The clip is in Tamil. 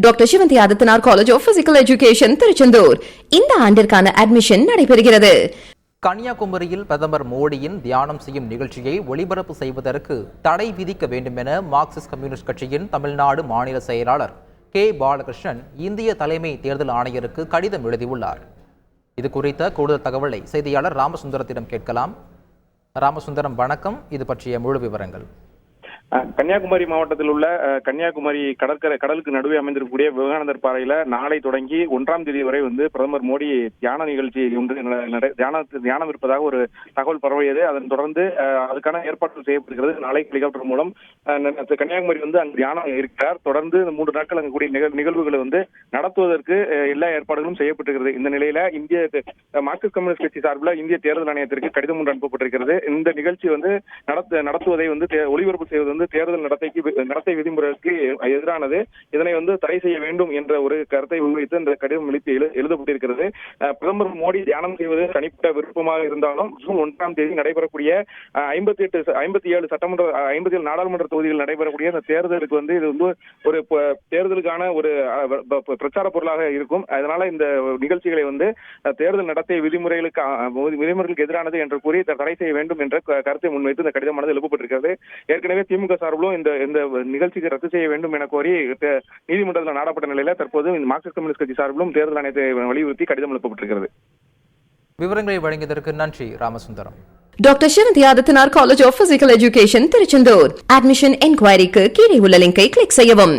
Doctor Sivanthi Adithanar college of physical education Tiruchendur இந்த ஆண்டிற்கான அட்மிஷன் நடைபெறுகிறது. கன்னியாகுமரியில் பிரதமர் மோடியின் தியானம் செய்யும் நிகழ்ச்சியை ஒளிபரப்பு செய்வதற்கு தடை விதிக்க வேண்டும் என மார்க்சிஸ்ட் கம்யூனிஸ்ட் கட்சியின் தமிழ்நாடு மாநில செயலாளர் கே. பாலகிருஷ்ணன் இந்திய தலைமை தேர்தல் ஆணையருக்கு கடிதம் எழுதியுள்ளார். இது குறித்த கூடுதல் தகவலை செய்தியாளர் ராமசுந்தரத்திடம் கேட்கலாம். ராமசுந்தரம், வணக்கம். இது பற்றிய முழு விவரங்கள். கன்னியாகுமரி மாவட்டத்தில் உள்ள கன்னியாகுமரி கடலுக்கு நடுவே அமைந்திருக்கக்கூடிய விவேகானந்தர் பாறையில நாளை தொடங்கி 1ஆம் தேதி வரை பிரதமர் மோடி தியான நிகழ்ச்சி ஒன்று தியானம் இருப்பதாக ஒரு தகவல் பரவியது. அதன் தொடர்ந்து அதுக்கான ஏற்பாடுகள் செய்யப்படுகிறது. நாளை ஹெலிகாப்டர் மூலம் கன்னியாகுமரி அங்கு தியானம் இருக்கிறார். தொடர்ந்து 3 நாட்கள் அங்கு கூடிய நிகழ்வுகளை நடத்துவதற்கு எல்லா ஏற்பாடுகளும் செய்யப்பட்டிருக்கிறது. இந்த நிலையில இந்திய மார்க்சிஸ்ட் கம்யூனிஸ்ட் கட்சி சார்பில் இந்திய தேர்தல் ஆணையத்திற்கு கடிதம் ஒன்று அனுப்பப்பட்டிருக்கிறது. இந்த நிகழ்ச்சி நடத்துவதை ஒளிபரப்பு செய்வது தேர்தல் நடத்தை விதிமுறைகளுக்கு எதிரானது. இதனை தடை செய்ய வேண்டும் என்ற ஒரு கருத்தை முன்வைத்து இந்த கடிதம் எழுதப்பட்டிருக்கிறது. பிரதமர் மோடி தியானம் செய்வது தனிப்பட்ட விருப்பமாக இருந்தாலும் ஜூன் 1ஆம் தேதி நடைபெறக்கூடிய 57 நாடாளுமன்ற தொகுதியில் நடைபெறக்கூடிய இந்த தேர்தலுக்கு இது ஒரு தேர்தலுக்கான ஒரு பிரச்சார பொருளாக இருக்கும். அதனால இந்த நிகழ்ச்சிகளை தேர்தல் நடத்தை விதிமுறைகளுக்கு எதிரானது என்று கூறி தடை செய்ய வேண்டும் என்ற கருத்தை முன்வைத்து இந்த கடிதமானது எழுப்பப்பட்டிருக்கிறது. ஏற்கனவே திமுக சார்பிலும் இந்த நிகழ்ச்சிக்கு ரத்து செய்ய வேண்டும் என கோரி நீதிமன்றத்தில் நாடப்பட்ட நிலையில தற்போது மார்க்சிஸ்ட் கம்யூனிஸ்ட் கட்சி சார்பிலும் தேர்தல் ஆணையத்தை வலியுறுத்தி கடிதம் எழுப்பப்பட்டிருக்கிறது. விவரங்களை வழங்கியதற்கு நன்றி Ramasundaram. Doctor Sivanthi Adithanar college of physical education Tiruchendur. Admission என்கொயரிக்கு கீழே உள்ள லிங்கை கிளிக் செய்யவும்.